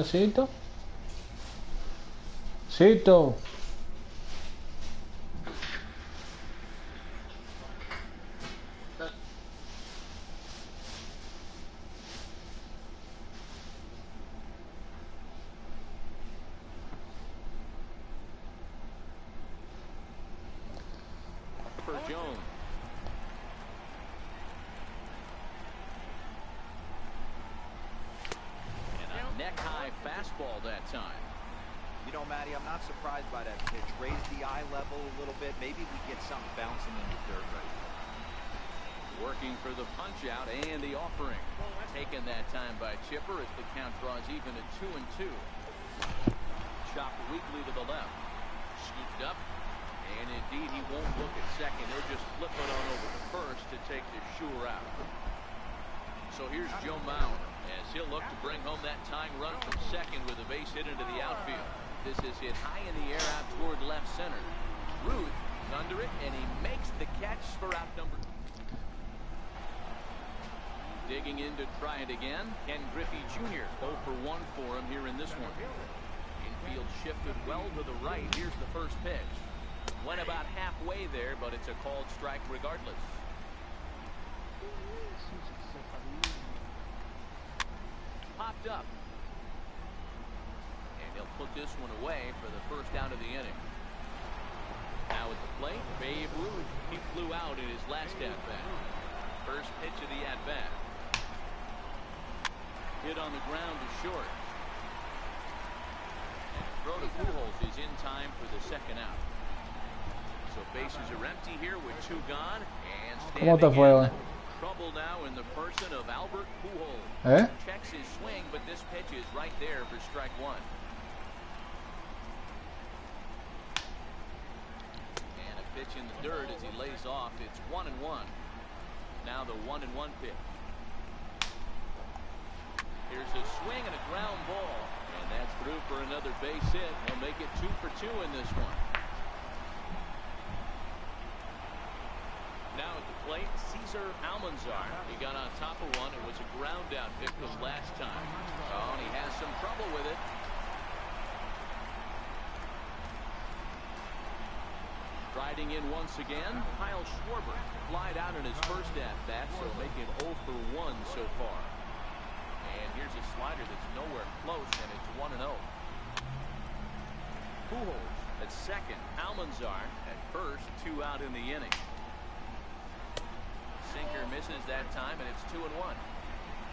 Cito. Cito. For Jones. And a neck-high fastball that time. You know, Matty, I'm not surprised by that pitch. Raise the eye level a little bit. Maybe we get something bouncing in the dirt right now. Working for the punch-out and the offering. Taken that time by Chipper as the count draws even at 2-2. Chopped weakly to the left. Scooped up. And indeed, he won't look at second. He'll just flip it on over to first to take the sure out. So here's Joe Mauer as he'll look to bring home that tying run from second with a base hit into the outfield. This is hit high in the air out toward left center. Ruth is under it, and he makes the catch for out number. Digging in to try it again. Ken Griffey Jr. 0 for 1 for him here in this one. Infield shifted well to the right. Here's the first pitch. Went about halfway there, but it's a called strike regardless. Popped up. And he'll put this one away for the first out of the inning. Now at the plate, Babe Ruth. He flew out in his last at-bat. First pitch of the at-bat. Hit on the ground to short. And throw to Pujols is in time for the second out. So bases are empty here with 2 gone. And standing in trouble now in the person of Albert Pujols. Checks his swing, but this pitch is right there for strike 1. And a pitch in the dirt as he lays off. It's 1-1. Now the 1-1 pitch. Here's a swing and a ground ball. And that's through for another base hit. He'll make it 2 for 2 in this one. Now at the plate, Cesar Almanzar. He got on top of one. It was a ground out victim last time. Oh, and he has some trouble with it. Riding in once again, Kyle Schwarber. Flied out in his first at-bat, so making 0 for 1 so far. And here's a slider that's nowhere close, and it's 1-0. Pujols at second. Almanzar at first. 2 out in the inning. Sinker misses that time, and it's 2-1.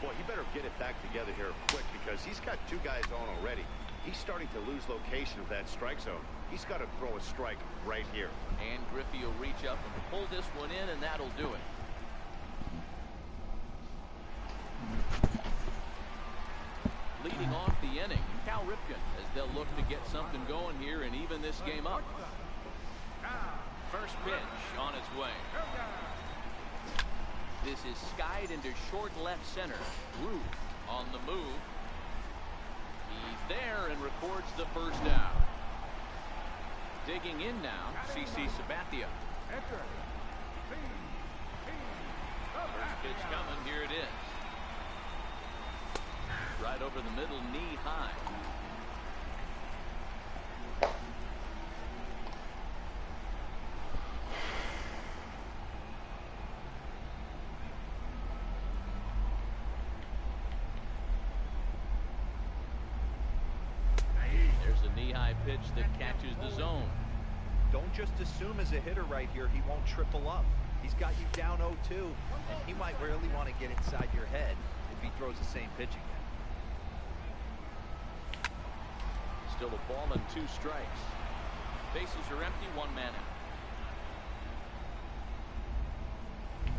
Boy, he better get it back together here quick because he's got 2 guys on already. He's starting to lose location of that strike zone. He's got to throw a strike right here. And Griffey will reach up and pull this one in, and that'll do it. Leading off the inning, Cal Ripken, as they'll look to get something going here and even this game up. First pitch on its way. This is skied into short left center. Ruth on the move. He's there and records the first out. Digging in now, CC Sabathia. First pitch coming, here it is. Right over the middle, knee high. Pitch that catches the zone. Don't just assume as a hitter right here he won't triple up. He's got you down 0-2, and he might really want to get inside your head if he throws the same pitch again. Still a ball and 2 strikes. Bases are empty, 1 man out.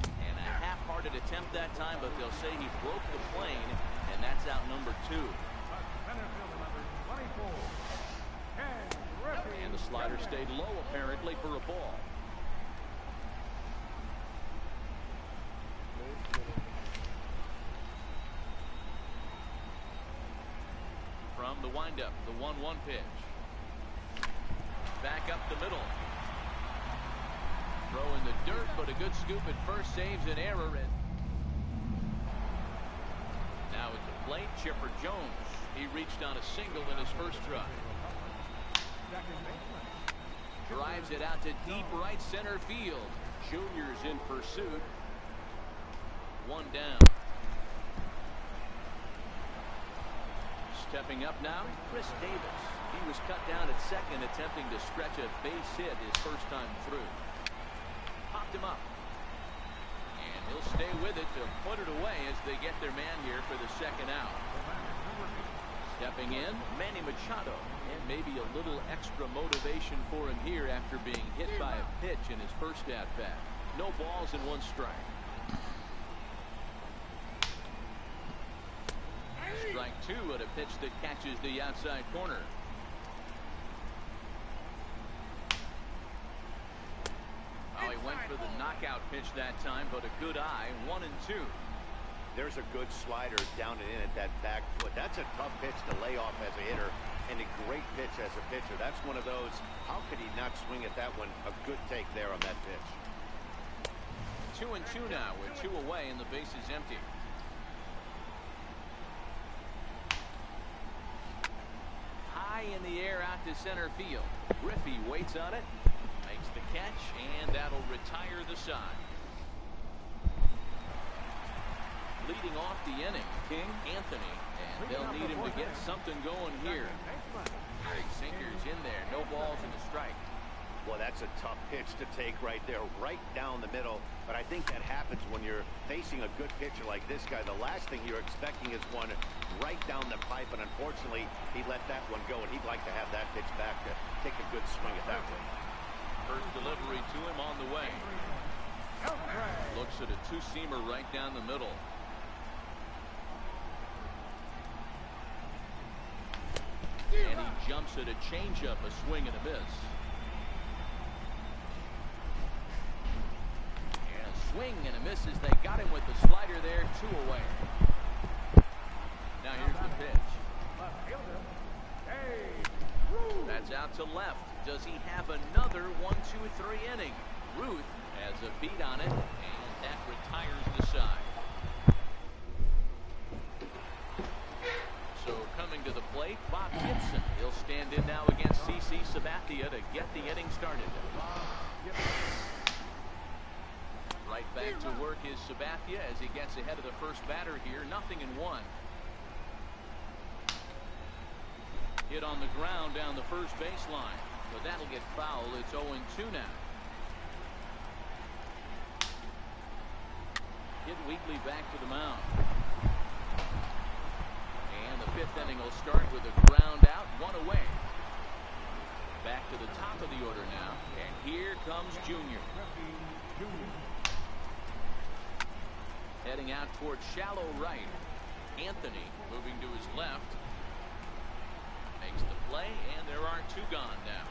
And a half-hearted attempt that time, but they'll say he broke the plane, and that's out number 2. And the slider stayed low, apparently, for a ball. From the windup, the 1-1 pitch. Back up the middle. Throw in the dirt, but a good scoop at first saves an error. And now at the plate, Chipper Jones. He reached on a single in his first try. Drives it out to deep right center field. Junior's in pursuit. One down. Stepping up now, Chris Davis. He was cut down at second, attempting to stretch a base hit his first time through. Popped him up. And he'll stay with it to put it away as they get their man here for the second out. Stepping in, Manny Machado. And maybe a little extra motivation for him here after being hit by a pitch in his first at-bat. No balls and one strike. Strike two at a pitch that catches the outside corner. Oh, he went for the knockout pitch that time, but a good eye. 1-2. There's a good slider down and in at that back foot. That's a tough pitch to lay off as a hitter, and a great pitch as a pitcher. That's one of those, how could he not swing at that one? A good take there on that pitch. 2-2 now with 2 away and the base is empty. High in the air out to center field. Griffey waits on it, makes the catch, and that'll retire the side. Leading off the inning, King Anthony, and they'll need him to get something going here. Big sinkers in there, no balls and a strike. Well, that's a tough pitch to take right there, right down the middle. But I think that happens when you're facing a good pitcher like this guy. The last thing you're expecting is one right down the pipe, and unfortunately, he let that one go, and he'd like to have that pitch back to take a good swing at that one. First delivery to him on the way. Looks at a two-seamer right down the middle. And he jumps at a changeup, a swing and a miss. And a swing and a miss as they got him with the slider there, 2 away. Now here's the pitch. That's out to left. Does he have another 1-2-3 inning? Ruth has a beat on it, and that retires the side. So coming to the plate, Bob Gibson. He'll stand in now against CC Sabathia to get the inning started. Right back to work is Sabathia as he gets ahead of the first batter here. 0-1. Hit on the ground down the first baseline, but that'll get foul. It's 0-2 now. Hit Wheatley back to the mound. And the 5th inning will start with a ground out, 1 away. Back to the top of the order now, and here comes Junior. Heading out towards shallow right. Anthony moving to his left. Makes the play, and there are 2 gone now.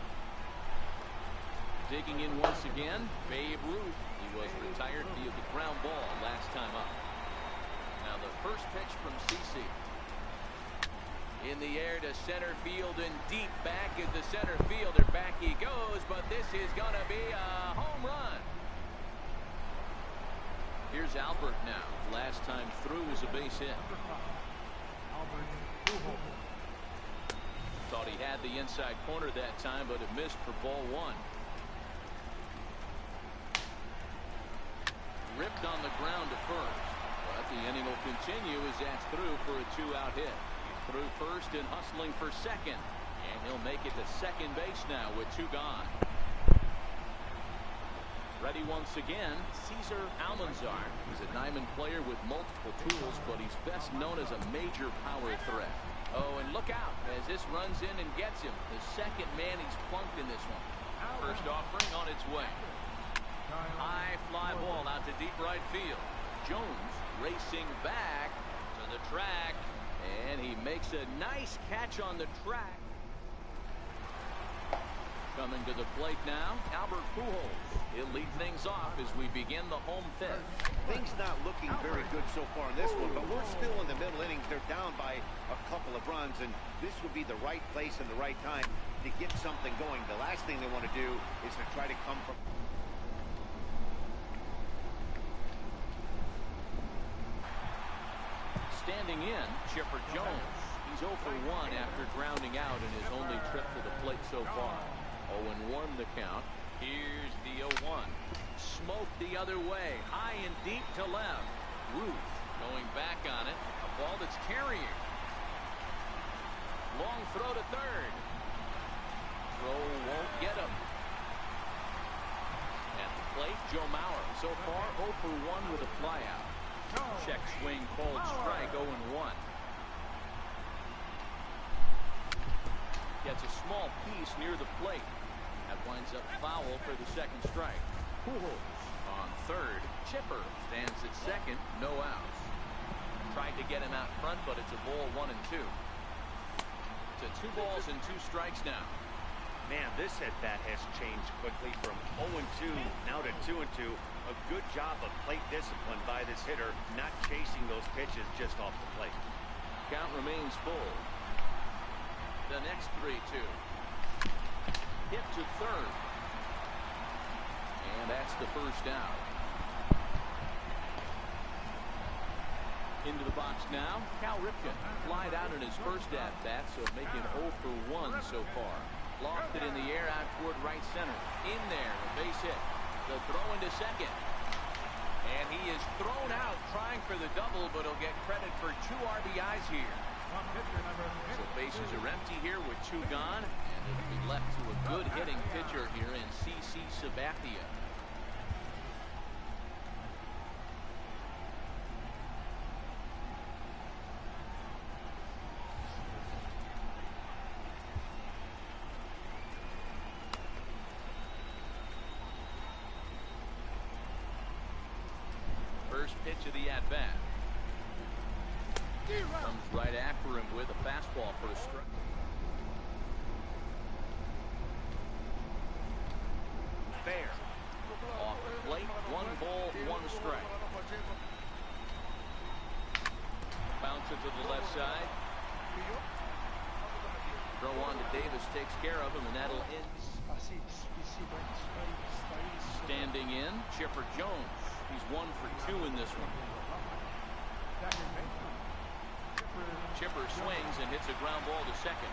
Digging in once again, Babe Ruth. He was retired via the ground ball last time up. Now the first pitch from CC. In the air to center field and deep back at the center fielder. Back he goes, but this is going to be a home run. Here's Albert now. Last time through was a base hit. Thought he had the inside corner that time, but it missed for ball 1. Ripped on the ground to first, but the inning will continue as that's through for a 2-out hit. He's through first and hustling for second, and he'll make it to second base now with 2 gone. Ready once again, Cesar Almanzar. He's a diamond player with multiple tools, but he's best known as a major power threat. Oh, and look out as this runs in and gets him. The second man he's plunked in this one. First offering on its way. High fly ball out to deep right field. Jones racing back to the track, and he makes a nice catch on the track. Coming to the plate now, Albert Pujols. He'll lead things off as we begin the home 5th. Things not looking very good so far in this one, but we're still in the middle innings. They're down by a couple of runs, and this would be the right place and the right time to get something going. The last thing they want to do is to try to come from... Standing in, Chipper Jones. He's 0 for 1 after grounding out in his only trip to the plate so far. 0-1 the count. Here's the 0-1. Smoked the other way, high and deep to left. Ruth going back on it. A ball that's carrying. Long throw to third. Throw won't get him. At the plate, Joe Mauer. So far, 0 for 1 with a flyout. Check swing, called strike, 0-1. Gets a small piece near the plate. That winds up foul for the second strike. On third, Chipper stands at second, no outs. Tried to get him out front, but it's a ball, 1-2. To 2 balls and 2 strikes now. Man, this at-bat has changed quickly from 0-2 now to 2-2. A good job of plate discipline by this hitter, not chasing those pitches just off the plate. Count remains full. The next 3-2. Hit to third. And that's the first out. Into the box now, Cal Ripken. Flied out in his first at-bat, so making 0 for 1 so far. Lofted in the air out toward right center. In there, a base hit. The throw into second. And he is thrown out trying for the double, but he'll get credit for 2 RBIs here. So bases are empty here with 2 gone. And it'll be left to a good hitting pitcher here in CC Sabathia. First pitch of the at-bat. Comes right after him with a fastball for a strike. Fair. Off the plate, 1 ball, 1 strike. Bounce it to the left side. Throw on to Davis, takes care of him, and that'll end. Standing in, Chipper Jones. He's 1 for 2 in this one. Chipper swings and hits a ground ball to second.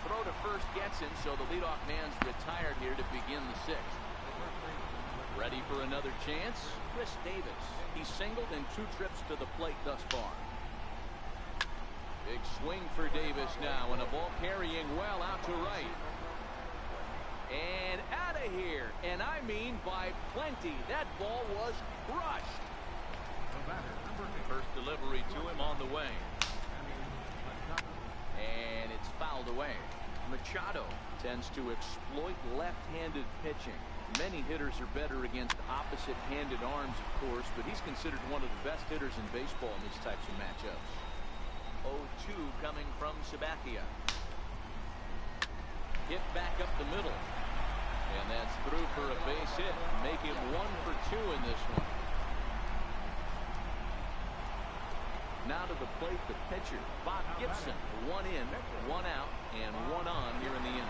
Throw to first gets him, so the leadoff man's retired here to begin the 6th. Ready for another chance? Chris Davis. He's singled in 2 trips to the plate thus far. Big swing for Davis now, and a ball carrying well out to right. And out of here, and I mean by plenty. That ball was crushed. First delivery to him on the way. And it's fouled away. Machado tends to exploit left-handed pitching. Many hitters are better against opposite-handed arms, of course, but he's considered one of the best hitters in baseball in these types of matchups. 0-2 coming from Sabathia. Hit back up the middle. And that's through for a base hit. Make him 1 for 2 in this one. Now to the plate, the pitcher, Bob Gibson. 1 in, 1 out, and 1 on here in the inning.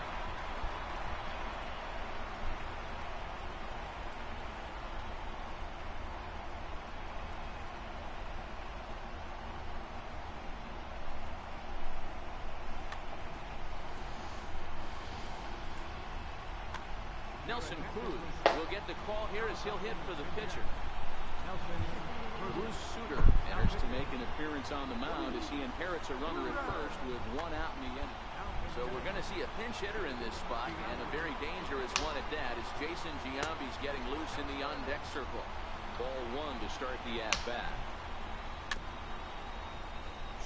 Nelson Cruz will get the call here as he'll hit for the pitcher. Bruce Sutter enters to make an appearance on the mound as he inherits a runner at first with 1 out in the inning. So we're going to see a pinch hitter in this spot, and a very dangerous one at that, as Jason Giambi's getting loose in the on-deck circle. Ball 1 to start the at-bat.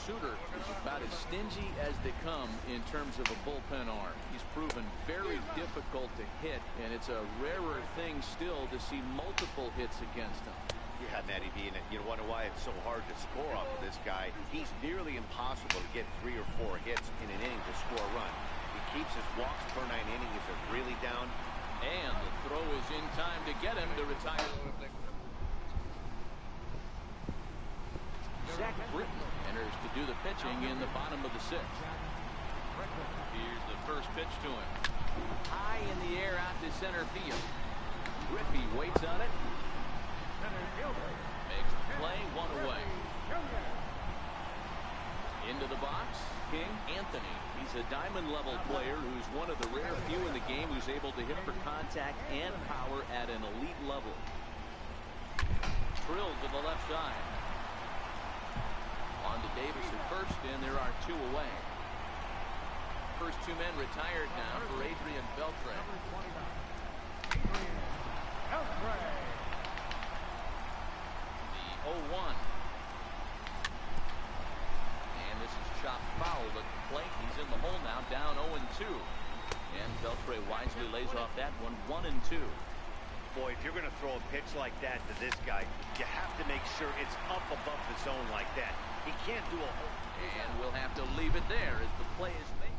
Sutter is about as stingy as they come in terms of a bullpen arm. He's proven very difficult to hit, and it's a rarer thing still to see multiple hits against him. Yeah, Matty B, and you wonder why it's so hard to score off of this guy. He's nearly impossible to get 3 or 4 hits in an inning to score a run. He keeps his walks per 9 innings are really down. And the throw is in time to get him to retire. Zach Britton enters to do the pitching in the bottom of the 6th. Here's the first pitch to him. High in the air out to center field. Griffey waits on it. Makes the play, 1 away. Into the box, King Anthony. He's a diamond-level player who's one of the rare few in the game who's able to hit for contact and power at an elite level. Drilled to the left side. On to Davis at first, and there are two away. First two men retired now for Adrian Beltre. The 0-1. And this is chopped foul at the plate. He's in the hole now, down 0-2. And Beltre wisely lays off that one, 1-2. Boy, if you're going to throw a pitch like that to this guy, you have to make sure it's up above the zone like that. He can't do a whole... And we'll have to leave it there as the play is made.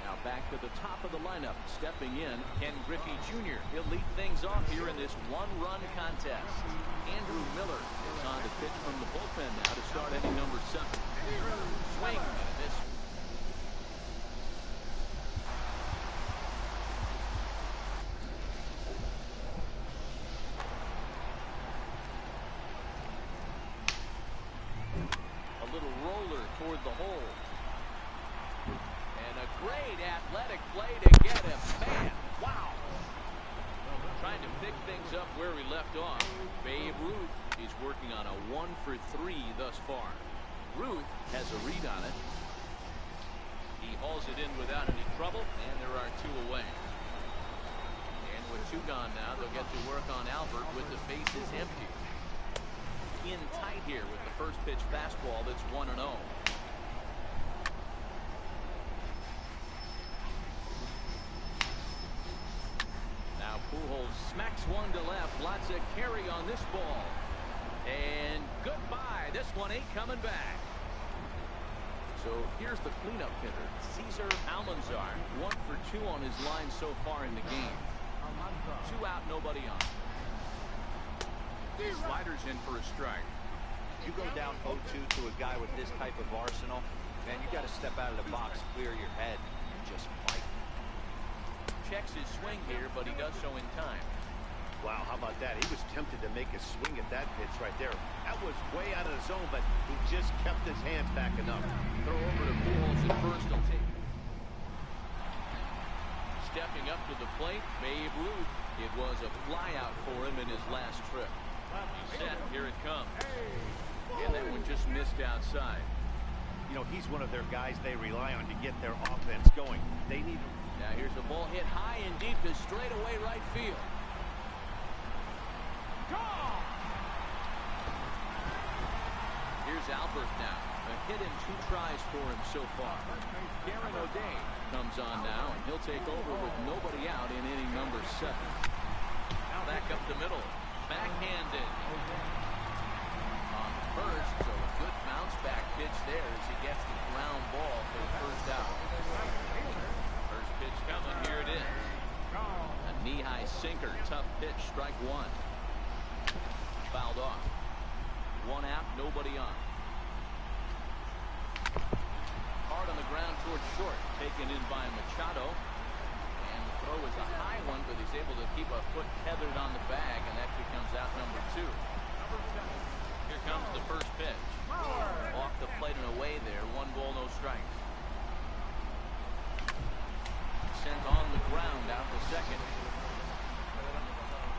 Now back to the top of the lineup. Stepping in, Ken Griffey Jr. He'll lead things off here in this one-run contest. Andrew Miller is on to pitch from the bullpen now to start inning number 7. Swing and a miss. Toward the hole. And a great athletic play to get him. Man, wow. Trying to pick things up where we left off. Babe Ruth, he's working on a 1-for-3 thus far. Ruth has a read on it. He hauls it in without any trouble, and there are two away. And with two gone now, they'll get to work on Albert with the bases empty. In tight here with the first pitch fastball that's 1-0. Now Pujols smacks one to left. Lots of carry on this ball. And goodbye. This one ain't coming back. So here's the cleanup hitter, Cesar Almanzar. 1-for-2 on his line so far in the game. 2 out, nobody on. Sliders in for a strike. You go down 0-2 to a guy with this type of arsenal, man, you got to step out of the box, clear your head, and just fight. Checks his swing here, but he does so in time. Wow, how about that? He was tempted to make a swing at that pitch right there. That was way out of the zone, but he just kept his hands back enough. Throw over to Pujols at first. He'll take. Stepping up to the plate, Babe Ruth. It was a flyout for him in his last trip. He's set. Here it comes. And that one just missed outside. You know, he's one of their guys they rely on to get their offense going. They need... Now here's a ball hit high and deep to straightaway right field. Here's Albert now. A hit in 2 tries for him so far. Karen O'Day comes on now, and he'll take over with nobody out in inning number 7. Now back up the middle. Backhanded. On first, so a good bounce back pitch there as he gets the ground ball for the first out. First pitch coming, here it is. A knee-high sinker, tough pitch, strike 1. Fouled off. 1 out, nobody on. Hard on the ground towards short, taken in by Machado. And the throw is a high one, but he's able to keep a foot tethered on the bag, and that becomes out number 2. Here comes the first pitch. Off the plate and away there. 1 ball, no strikes. Sent on the ground out to second.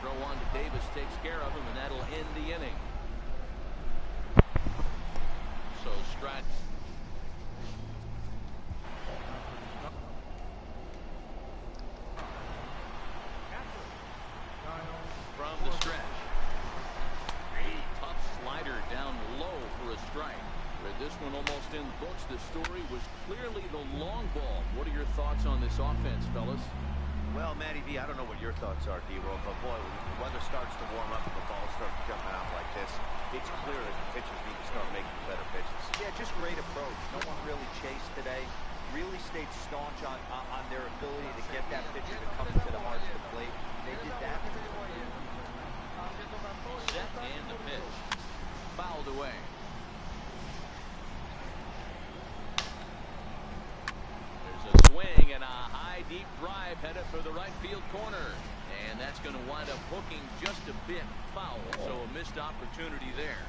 Throw on to Davis takes care of him, and that'll end the inning. So strike. From the stretch. A tough slider down low for a strike. With this one almost in the books, the story was clearly the long ball. What are your thoughts on this offense, fellas? Well, Matty V, I don't know what your thoughts are, D-Roll, but boy, when the weather starts to warm up and the ball starts jumping out like this, it's clear that the pitchers need to start making better pitches. Yeah, just great approach. No one really chased today. Really stayed staunch on their ability to get that pitcher to come into the heart of the plate. They did that. Set and the pitch. Fouled away. There's a swing and a high deep drive headed for the right field corner. And that's going to wind up hooking just a bit foul. So a missed opportunity there.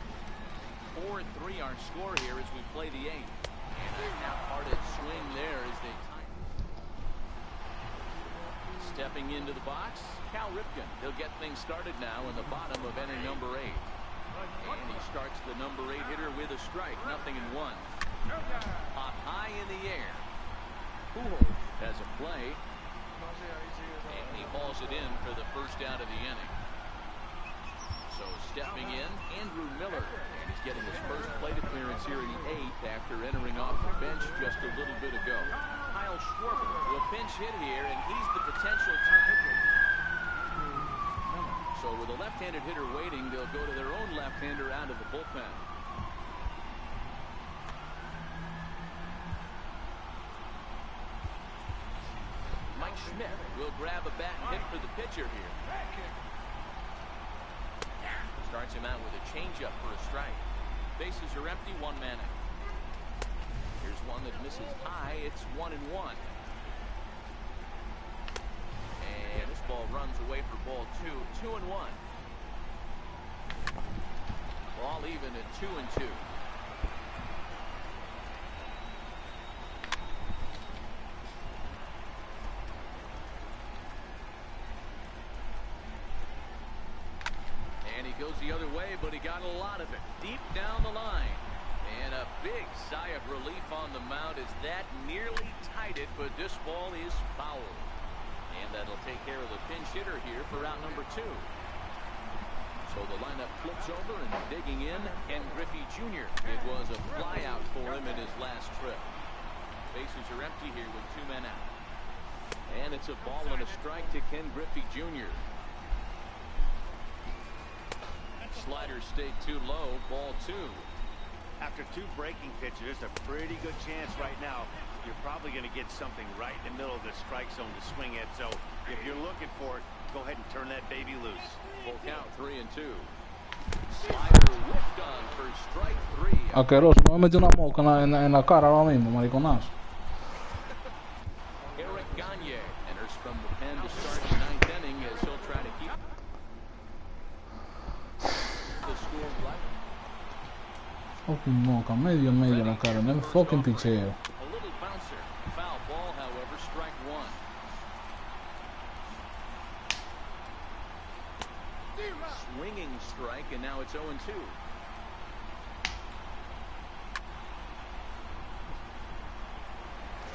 4-3 our score here as we play the 8th. And a half-hearted swing there as they time. Stepping into the box, Cal Ripken. He'll get things started now in the bottom of inning number 8. And he starts the number 8 hitter with a strike, 0-1. Up high in the air. Pujols has a play. And he hauls it in for the first out of the inning. So stepping in, Andrew Miller. And he's getting his first plate appearance here in the 8th after entering off the bench just a little bit ago. Kyle Schwarber will pinch hit here, and he's the potential top hitter. So with a left-handed hitter waiting, they'll go to their own left-hander out of the bullpen. Mike Schmidt will grab a bat and hit for the pitcher here. Starts him out with a changeup for a strike. Bases are empty, 1 man out. Here's one that misses high. It's 1-1. And this ball runs away for ball 2. 2-1. Ball even at 2-2. And he goes the other way, but he got a lot of it deep down the line. And a big sigh of relief on the mound as that nearly tied it, but this ball is foul. And that'll take care of the pinch hitter here for out number 2. So the lineup flips over, and digging in, Ken Griffey Jr. It was a flyout for him in his last trip. Bases are empty here with 2 men out. And it's a ball and a strike to Ken Griffey Jr. Slider stayed too low, ball 2. After 2 breaking pitches, there's a pretty good chance right now you're probably going to get something right in the middle of the strike zone to swing at. So if you're looking for it, go ahead and turn that baby loose. Full count, 3-2. Slider whiffed on for strike 3. Asqueroso, me metí una moca en la cara ahora mismo, mariconazo. Eric Gagne enters from the pen to start the 9th inning as he'll try to keep the score right. Fucking moca, medio en la cara, no fucking picheo. A little bouncer. Foul ball, however, strike 1. Swinging strike, and now it's 0-2.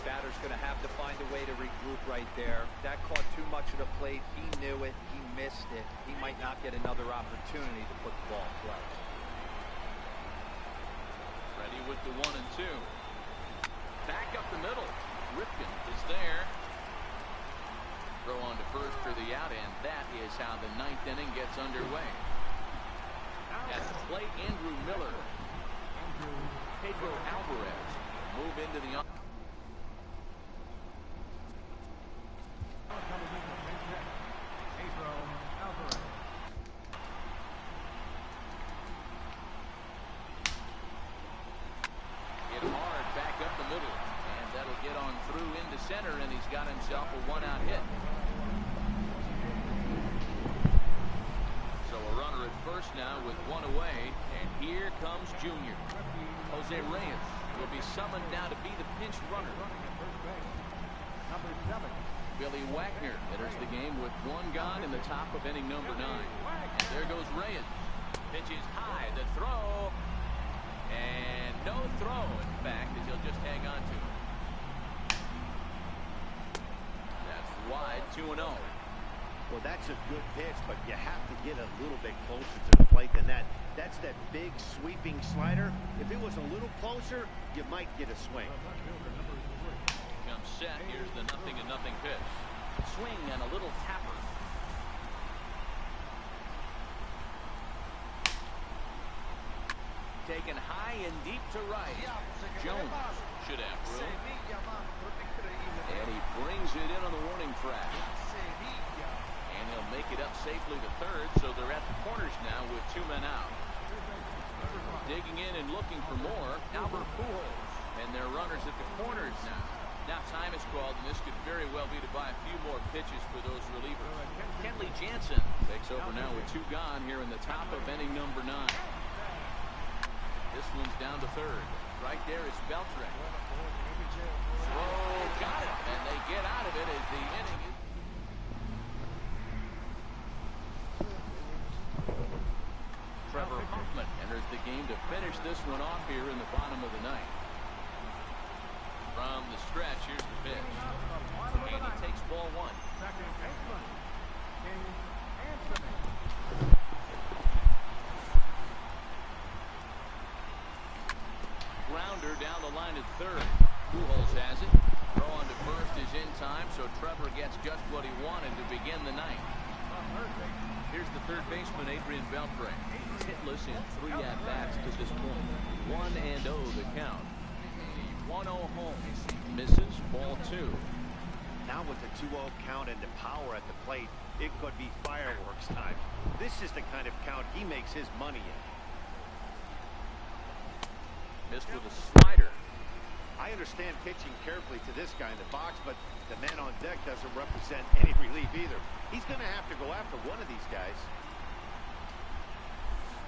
Batter's going to have to find a way to regroup right there. That caught too much of the plate. He knew it. He missed it. He might not get another opportunity to put the ball in play. Ready with the 1-2. Back up the middle. Ripken is there. Throw on to first for the out, and that is how the 9th inning gets underway. At the plate, Andrew Miller. Pedro Alvarez move into the hit hard back up the middle, and that'll get on through into center, and he's got himself a 1-out hit. So a runner at first now with 1 away, and here comes Junior. Jose Reyes will be summoned now to be the pinch runner. Billy Wagner enters the game with 1 gone in the top of inning number 9. And there goes Reyes. Pitch is high, the throw, and no throw, in fact, as he'll just hang on to it. That's wide, 2-0. Well, that's a good pitch, but you have to get a little bit closer to the plate than that. That's that big sweeping slider. If it was a little closer, you might get a swing. Comes set. Here's the 0-0 pitch. Swing and a little tapper. Taken high and deep to right. Jones should have room. And he brings it in on the warning track. And he'll make it up safely to third, so they're at the corners now with 2 men out. Digging in and looking for more, Albert Pujols. And they're runners at the corners now. Now time is called, and this could very well be to buy a few more pitches for those relievers. Kenley Jansen takes over now with 2 gone here in the top of inning number 9. This one's down to third. Right there is Beltran. Throw, got it, and they get out of it as the inning is. Trevor Hoffman enters the game to finish this one off here in the bottom of the ninth. From the stretch, here's the pitch. And he takes ball one. Grounder down the line at third. Pujols has it. Throw on to first is in time, so Trevor gets just what he wanted to begin the ninth. Here's the third baseman, Adrian Beltre. Hitless in 3 at-bats to this point. 1-0 the count. The 1-0 home. Misses, ball 2. Now with the 2-0 count and the power at the plate, it could be fireworks time. This is the kind of count he makes his money in. Missed with a slider. I understand pitching carefully to this guy in the box, but the man on deck doesn't represent any relief either. He's going to have to go after one of these guys.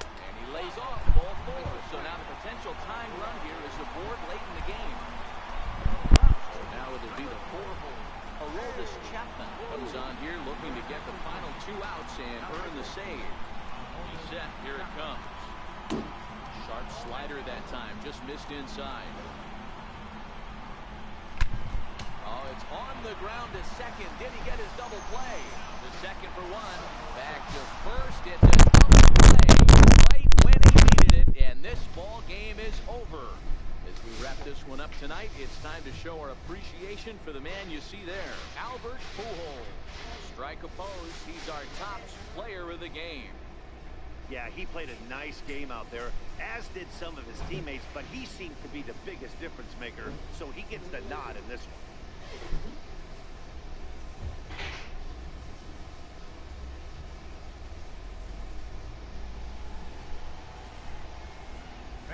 And he lays off ball 4. So now the potential tying run here is aboard late in the game. So now it'll be the 4-hole. Aroldis Chapman comes on here looking to get the final 2 outs and earn the save. He's set. Here it comes. Sharp slider that time. Just missed inside. Oh, it's on the ground to second. Did he get his double play? The second for 1. Back to first. It's a double play. Right when he needed it. And this ball game is over. As we wrap this one up tonight, it's time to show our appreciation for the man you see there, Albert Pujols. Strike opposed. He's our top player of the game. Yeah, he played a nice game out there, as did some of his teammates, but he seemed to be the biggest difference maker, so he gets the nod in this one.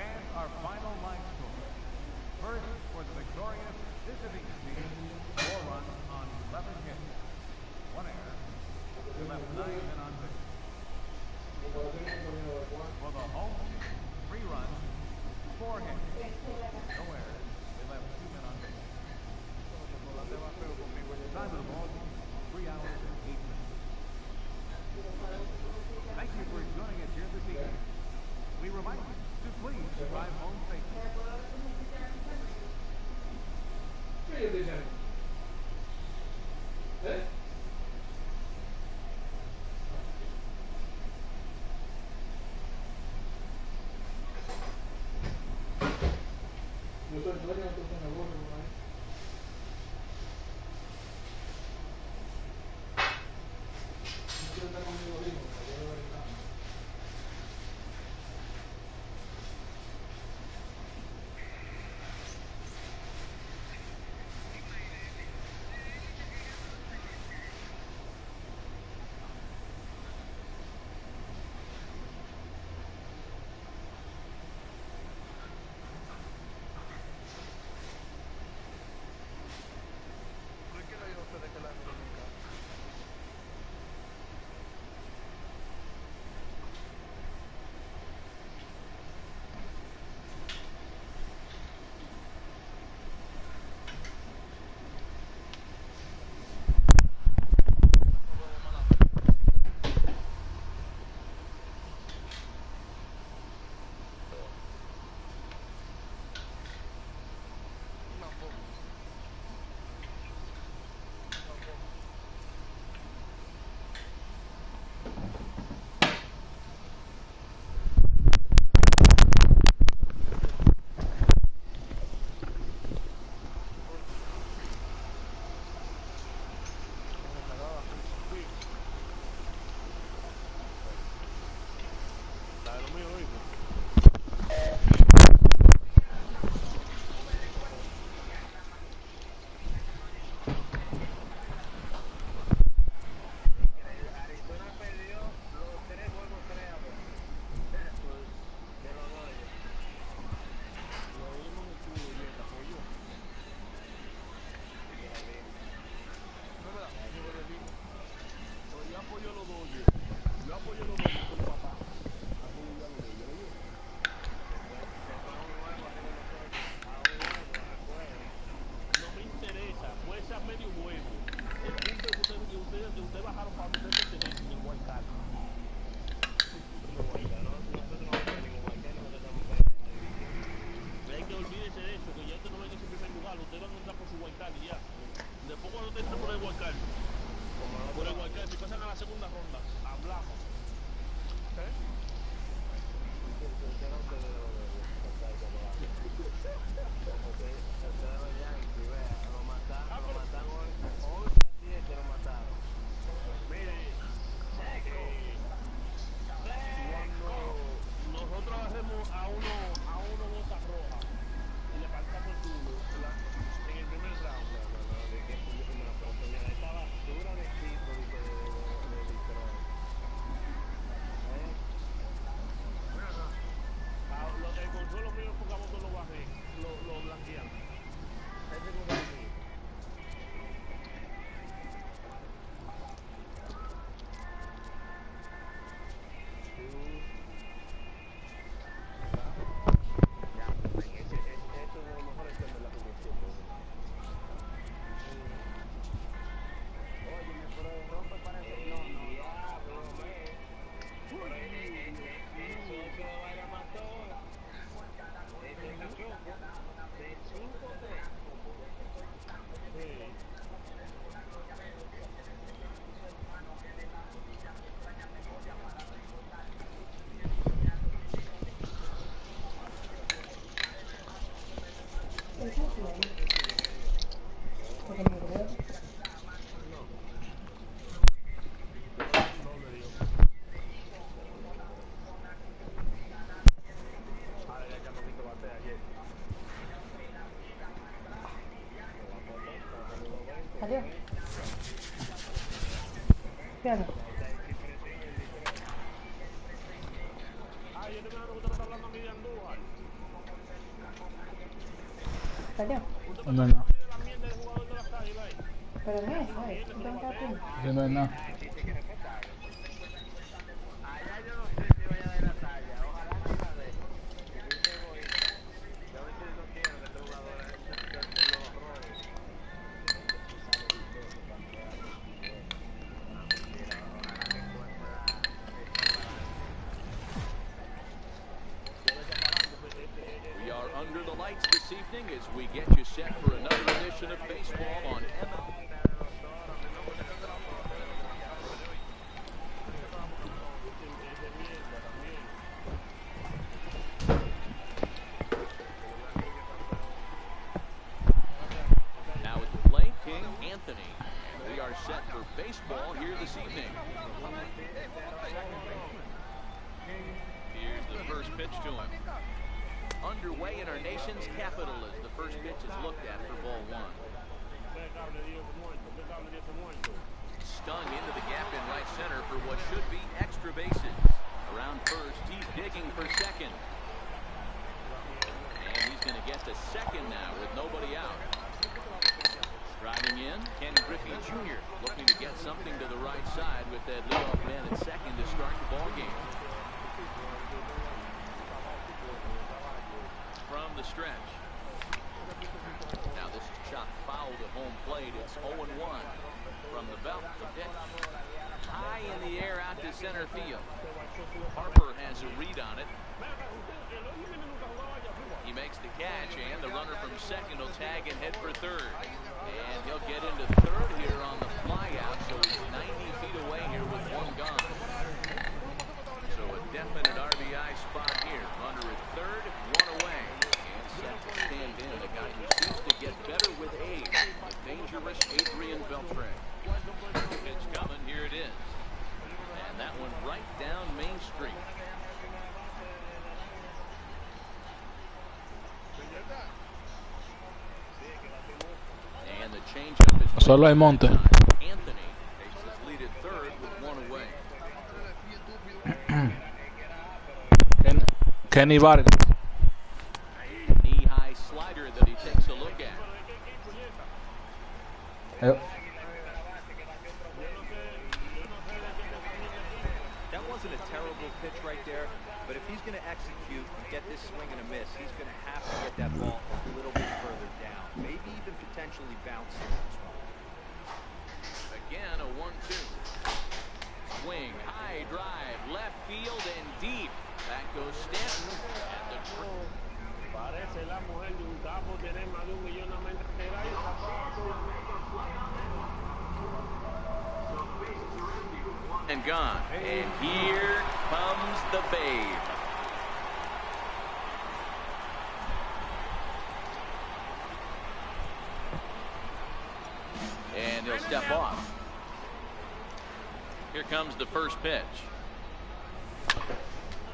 And our final line score. First for the victorious visiting team, 4 runs on 11 hits. 1 error. They left 9 men on base. For the home team, 3 runs, 4 hits. No errors. They left 2 men on base. Time of the ball, 3 hours and 8 minutes. Thank you for joining us here this evening. We remind you to please drive home safely. Yo soy dueño de tu negocio, ¿no? No quiero estar conmigo mismo, pero yo de verdad. hace? ¿Salió? No hay nada. ¿Pero qué es? Ay, ¿tú te metes aquí? Aquí no hay nada. We are under the lights this evening as we get you set for another edition of baseball on ML. Now at the plate, King Anthony. And we are set for baseball here this evening. Here's the first pitch to him. Underway in our nation's capital as the first pitch is looked at for ball one. Stung into the gap in right center for what should be extra bases. Around first, he's digging for second. And he's going to get to second now with nobody out. Striding in, Ken Griffey Jr. looking to get something to the right side with that leadoff man at second to start the ball game. From the stretch. Now this is chopped foul to home plate. It's 0-1 from the belt. The pitch high in the air out to center field. Harper has a read on it. He makes the catch, and the runner from second will tag and head for third. And he'll get into third here on the flyout, so he's 90 feet away here with one gone. So a definite RBI spot here. Runner at third, one away. And set to stand in, a guy who seems to get better with age, the dangerous Adrian Beltre. Pitch coming, here it is. And that one right down Main Street. And the changeup is Solo hay monte. Anthony takes his lead at third with one away. Kenny Vargas. Knee-high slider that he takes a look at. That wasn't a terrible pitch right there, but if he's going to execute and get this swing and a miss, he's going to have to get that ball a little bit further down, maybe even potentially bouncing this one. Again, a 1-2. Swing, high drive, left field and deep. Back goes Stanton. And the Parece la mujer de un capo tener más de $1 millón de mentira y and gone. And here comes the Babe. And he'll step off. Here comes the first pitch.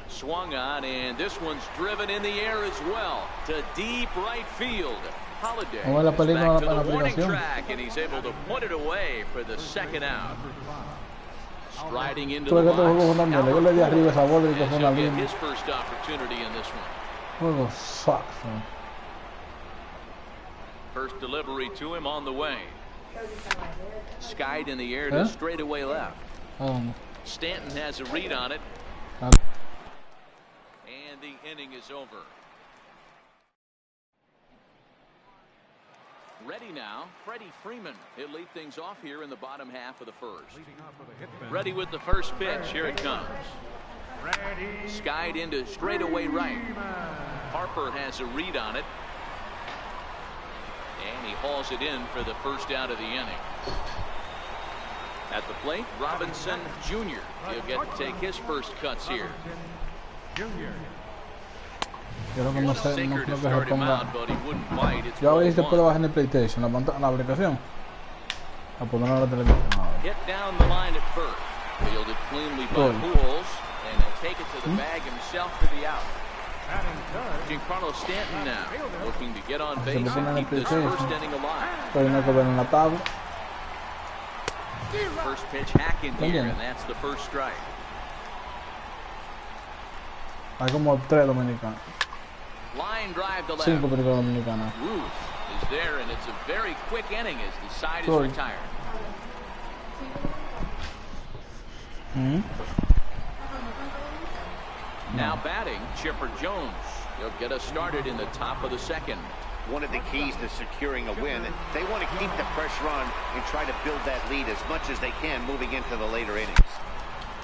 Swung on, and this one's driven in the air as well to deep right field. Holiday is back to the warning track, and he's able to put it away for the second out. Striding into the box. He'll get his first opportunity in this one. Sucks, man. First delivery to him on the way. Skied in the air to straightaway left. Stanton has a read on it. And the inning is over. Ready now, Freddie Freeman. He'll lead things off here in the bottom half of the first. Ready with the first pitch. Here it comes. Skied into straightaway right. Harper has a read on it. And he hauls it in for the first out of the inning. At the plate, Robinson Jr. He'll get to take his first cuts here. Yo creo que no sé, no creo que se ponga. Ya veis, después lo bajar en el PlayStation, la aplicación. A ponerlo en la televisión. Hit down the line at first. Fielded cleanly by Pujols, and he'll take it to the bag himself for the out. Giancarlo Stanton now looking to get on base and keep this first inning alive. Pero no hay que ver en la tabla. First pitch hack in here, and that's the first strike. Hay como 3 dominicanos. Line drive to left. 5 películas dominicanas. Ruth is there, and it's a very quick inning as the side is Sorry. retired. Now batting, Chipper Jones. He'll get us started in the top of the second. One of the keys to securing a win, they want to keep the pressure on and try to build that lead as much as they can moving into the later innings.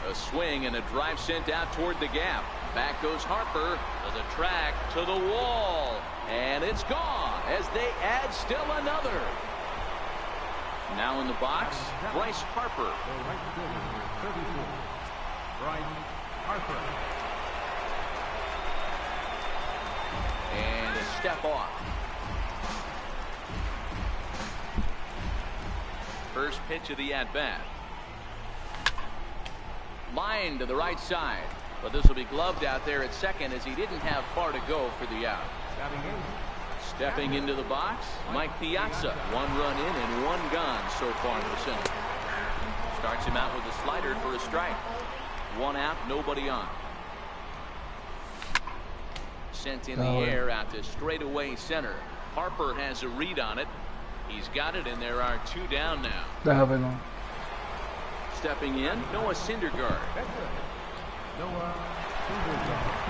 A swing and a drive sent out toward the gap. Back goes Harper to the track, to the wall, and it's gone as they add still another. Now in the box, Bryce Harper. The right fielder, 34, Bryce Harper. And a step off. First pitch of the at-bat. Line to the right side. But this will be gloved out there at second as he didn't have far to go for the out. Stepping into the box, Mike Piazza. 1 run in and 1 gone so far in this inning. Starts him out with a slider for a strike. 1 out, nobody on. Sent in the air out to straightaway center. Harper has a read on it. He's got it, and there are 2 down now. Déjame. Stepping in, Noah Syndergaard. Noah Syndergaard.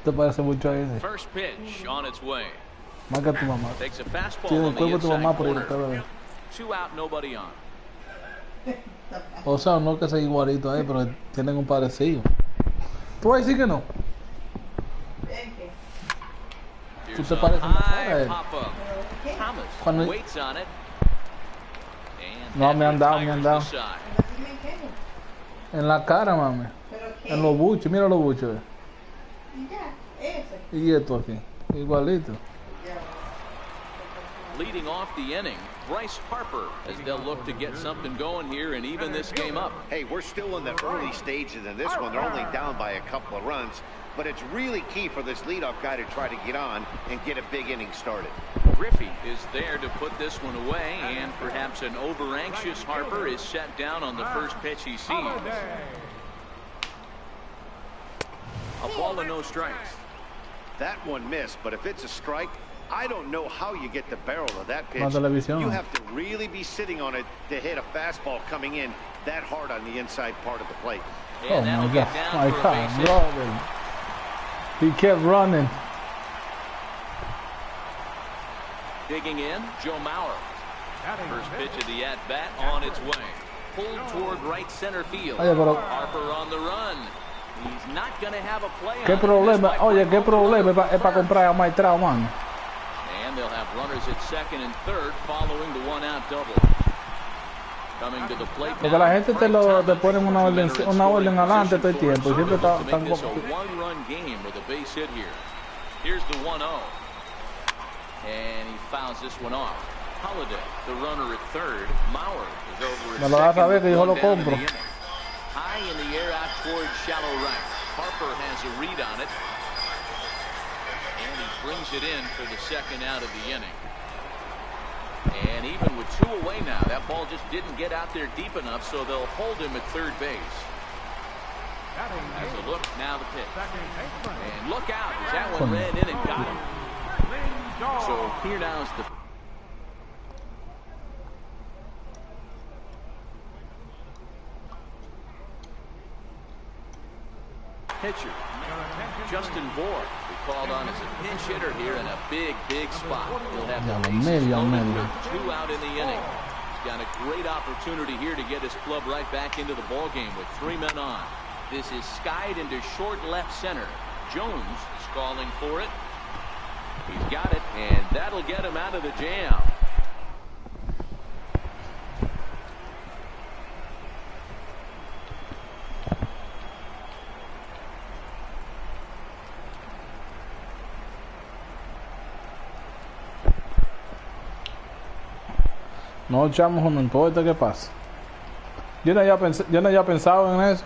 ¿Te parece mucho a ese? First pitch on its way. Marca tu mamá. Takes a fastball Tiene on el the cuerpo de tu mamá inside por ir corner. cada vez. 2 out, nobody on. O sea, no que sea igualito ahí, pero tienen un parecido. ¿Tú vas a decir que no? Tú Here's te a pareces más high a él. pop-up. Thomas Cuando- waits on it. And No, that me han dado, me retires han dado. the side. En la cara, mami. En los buches, mira los buches. Y esto aquí, igualito. Leading off the inning, Bryce Harper, as they'll look to get something going here and even this game up. Hey, we're still in the early stages in this one. They're only down by a couple of runs, but it's really key for this leadoff guy to try to get on and get a big inning started. Griffey is there to put this one away, and perhaps an over-anxious Harper is set down on the first pitch he sees. A ball and no strikes. That one missed, but if it's a strike, I don't know how you get the barrel of that pitch. La televisión. You have to really be sitting on it to hit a fastball coming in that hard on the inside part of the plate. Oh And that'll my get God, down my for a God, base hit. brother. He kept running. Digging in, Joe Mauer. First pitch of the at-bat on its way. Pulled toward right center field. Oye, pero Harper on the run. He's not going to have a play qué on it. problema, This might oye, break qué open problema another es para comprar a Maestrao, mano. And they'll have runners at second and third following the one-out double. Coming to the plate Porque now, la gente te Frank ponen una orden, Thomas, una orden adelante todo el position tiempo y siempre to están make this a como... one-run game with a base hit here. Here's the 1-0. And he fouls this one off. Holiday, the runner at third. Mauer is over at Me lo vas a second ver que with yo one lo down in the compro. inning. High in the air out toward shallow right. Harper has a read on it. And he brings it in for the second out of the inning. And even with 2 away now, that ball just didn't get out there deep enough, so they'll hold him at third base. As a look, now the pitch. And look out, as that one ran in and got him. So here now is the pitcher, Justin Bohr, who called on as a pinch hitter here in a big, big spot. He'll have the bases loaded with 2 out in the inning. He's got a great opportunity here to get his club right back into the ball game with 3 men on. This is skied into short left center. Jones is calling for it. He's got it, and that'll get him out of the jam. No, chamo, no importa qué pasa. Yo no había pensado en eso.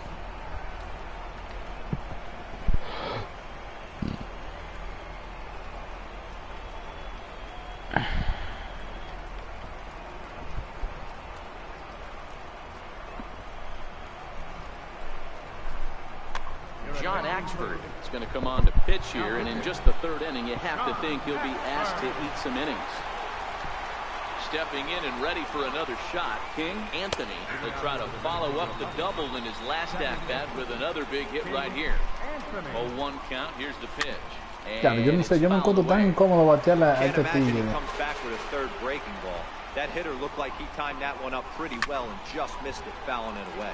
John Axford is going to come on to pitch here, and in just the third inning, you have to think he'll be asked to eat some innings. Stepping in and ready for another shot, King Anthony will try to follow up the double in his last at-bat with another big hit right here. 0-1 count. Here's the pitch. Claro, yo no sé, yo me encuentro tan incómodo batearle a Can't este imagine he tigre. comes back with a third breaking ball. That hitter looked like he timed that one up pretty well and just missed it, fouling it away.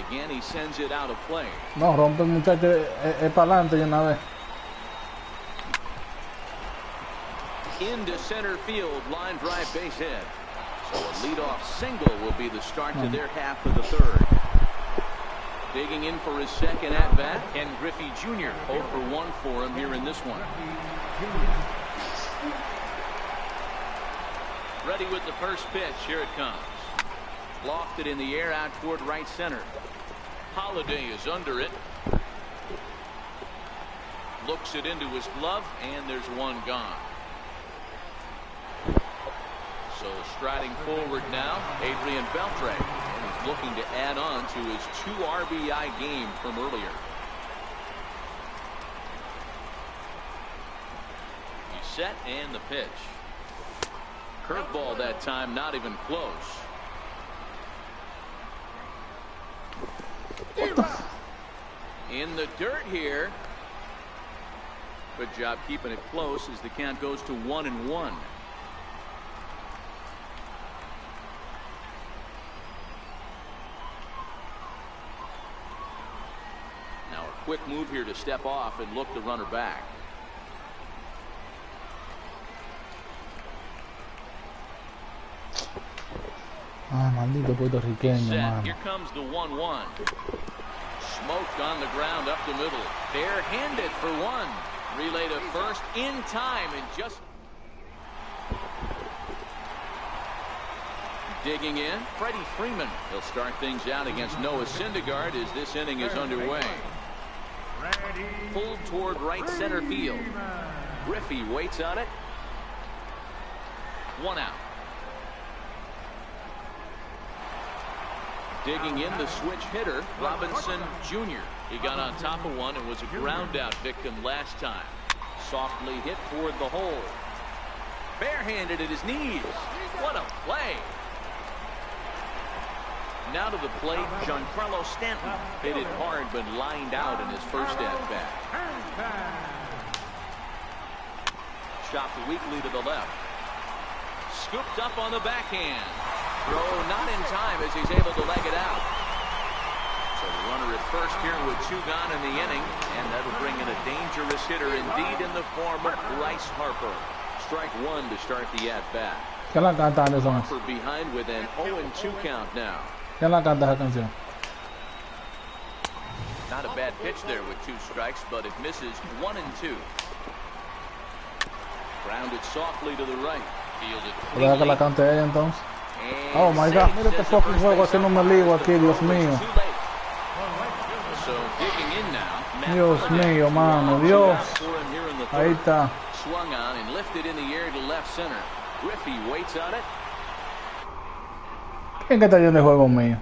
Again, he sends it out of play. No, rompe el muchacho, es para adelante de una vez. Into center field, line drive base hit. So a leadoff single will be the start to their half of the third. Digging in for his second at-bat, Ken Griffey Jr. 0 for 1 for him here in this one. Ready with the first pitch. Here it comes. Lofted in the air out toward right center. Holiday is under it. Looks it into his glove, and there's one gone. So striding forward now, Adrian Beltre, and he's looking to add on to his 2 RBI game from earlier. He's set, and the pitch. Curveball that time, not even close. In the dirt here. Good job keeping it close as the count goes to 1-1. Now a quick move here to step off and look the runner back. Ah, maldito puertorriqueño, mano. Here comes the 1-1. Smoked on the ground up the middle. Barehanded for one. Relay to first in time and just digging in. Freddie Freeman. He'll start things out against Noah Syndergaard as this inning is underway. Pulled toward right center field. Griffey waits on it. 1 out. Digging in the switch hitter, Robinson Jr. He got on top of one and was a ground out victim last time. Softly hit toward the hole. Barehanded at his knees. What a play. Now to the plate, Giancarlo Stanton. Hit it hard but lined out in his first at-bat. Chopped weakly to the left. Scooped up on the backhand. Throw not in time as he's able to leg it out. So the runner at first here with 2 gone in the inning, and that'll bring in a dangerous hitter indeed in the form of Bryce Harper. Strike 1 to start the at-bat. ¿Quién la canta, Anderson? Harper behind with an 0-2 count now. ¿Quién la canta esa canción? Not a bad pitch there with 2 strikes, but it misses 1-2. Grounded softly to the right. Fielded ¿Puedo que la cante ella entonces? Oh my God, mira este fucking juego haciéndome lío aquí, Dios mío. Dios mío, mano, Dios. Ahí está. Swung on and lifted in the air to left center. Griffey waits on it. ¿Quién que está yendo el juego mío?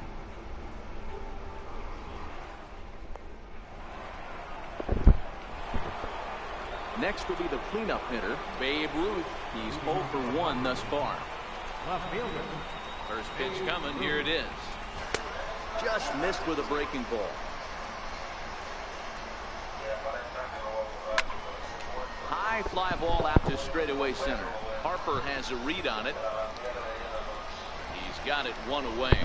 Next will be the cleanup hitter, Babe Ruth. He's 0 for 1 thus far. First pitch coming, here it is. Just missed with a breaking ball. High fly ball out to straightaway center. Harper has a read on it. He's got it 1 away.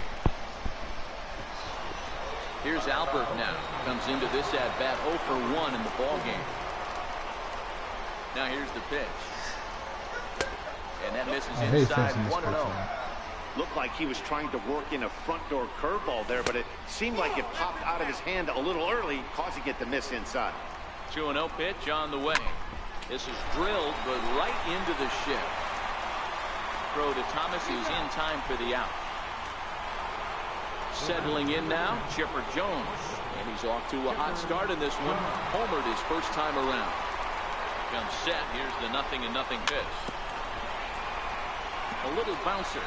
Here's Albert now. Comes into this at bat 0 for 1 in the ball game. Now here's the pitch. And that misses inside 1-0. Looked like he was trying to work in a front door curveball there, but it seemed like it popped out of his hand a little early, causing it to miss inside. 2-0 pitch on the way. This is drilled, but right into the shift. Throw to Thomas is in time for the out. Settling in now, Chipper Jones. And he's off to a hot start in this one. Homered his first time around. Comes set. Here's the 0-0 pitch. A little bouncer.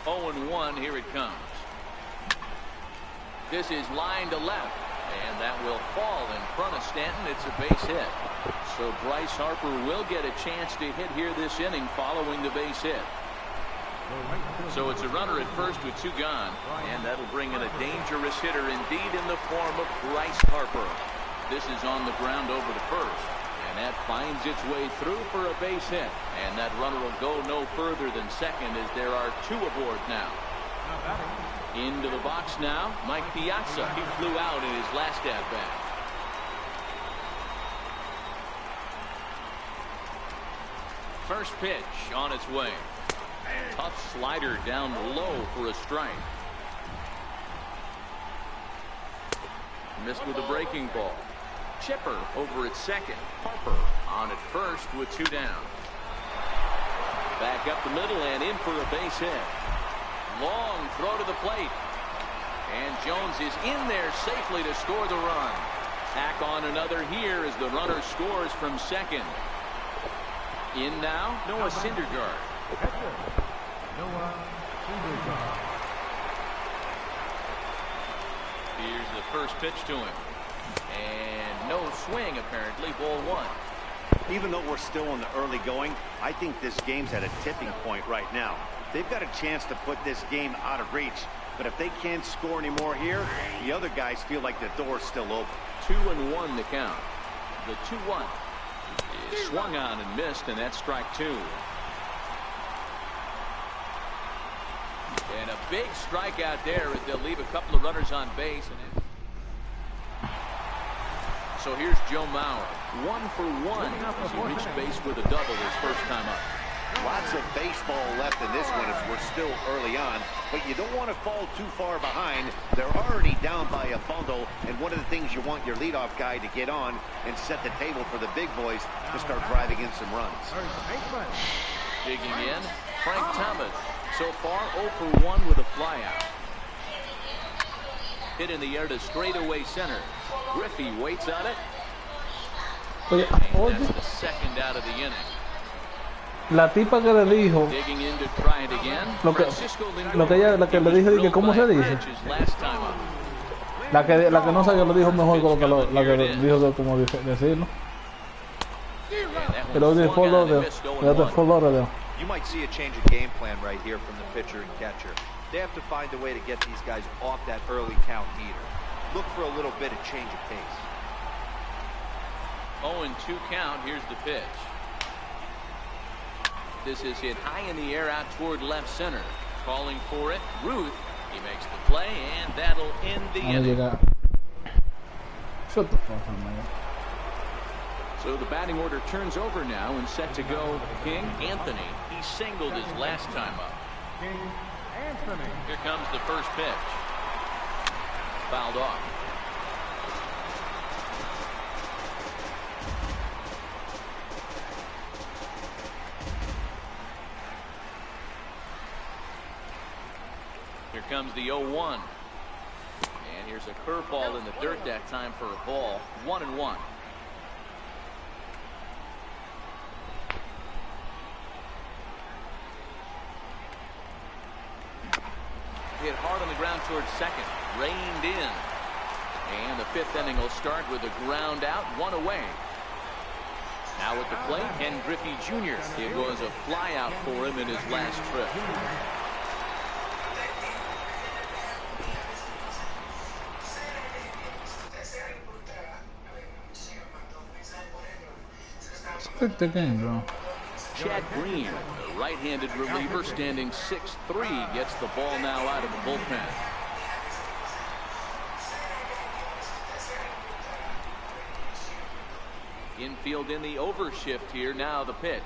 Oh, and 1. Here it comes. This is line to left, and that will fall in front of Stanton. It's a base hit. So Bryce Harper will get a chance to hit here this inning following the base hit. So it's a runner at first with 2 gone, and that'll bring in a dangerous hitter indeed in the form of Bryce Harper. This is on the ground over to first, and that finds its way through for a base hit, and that runner will go no further than second as there are 2 aboard now. Into the box now, Mike Piazza. He flew out in his last at-bat. First pitch on its way. Tough slider down low for a strike. Missed with a breaking ball. Chipper over at second. Harper on at first with 2 down. Back up the middle and in for a base hit. Long throw to the plate. And Jones is in there safely to score the run. Tack on another here as the runner scores from second. In now, Noah Syndergaard. Noah Syndergaard. Here's the first pitch to him. And no swing apparently, ball 1. Even though we're still in the early going, I think this game's at a tipping point right now. They've got a chance to put this game out of reach, but if they can't score any more here, the other guys feel like the door's still open. 2-1 the count. The 2-1 is swung on and missed, and that's strike 2. And a big strikeout there as they'll leave a couple of runners on base. So here's Joe Mauer, 1 for 1 as he reached base with a double his first time up. Lots of baseball left in this one as we're still early on, but you don't want to fall too far behind. They're already down by a bundle, and one of the things you want your leadoff guy to get on and set the table for the big boys to start driving in some runs. Digging in, Frank Thomas. So far 0 for 1 with a flyout. Hit in the air to straightaway center. Griffey waits on it. Oye, And that's the second out of the inning. la tipa que le dijo Digging in to try it again. lo que ella, la que le dijo que cómo se dice, la que no sabía lo dijo mejor que la que dijo de cómo decirlo. Pero de full order. You might see a change of game plan right here from the pitcher and catcher. They have to find a way to get these guys off that early count heater. Look for a little bit of change of pace. 0-2 count. Here's the pitch. This is hit high in the air out toward left center. Calling for it. Ruth. He makes the play, and that'll end the inning. Shut the fuck up, man. So the batting order turns over now and set to go King Anthony. He singled his last time up. King Anthony. Here comes the first pitch. Fouled off. Here comes the 0-1. And here's a curveball in the dirt that time for a ball. 1-1. Hit hard on the ground towards second. Reined in. And the 5th inning will start with a ground out, 1 away. Now at the plate, Ken Griffey Jr. It was a fly out for him in his last trip. Split the game, bro. Chad Green, the right-handed reliever, standing 6'3", gets the ball now out of the bullpen. Infield in the overshift here. Now the pitch.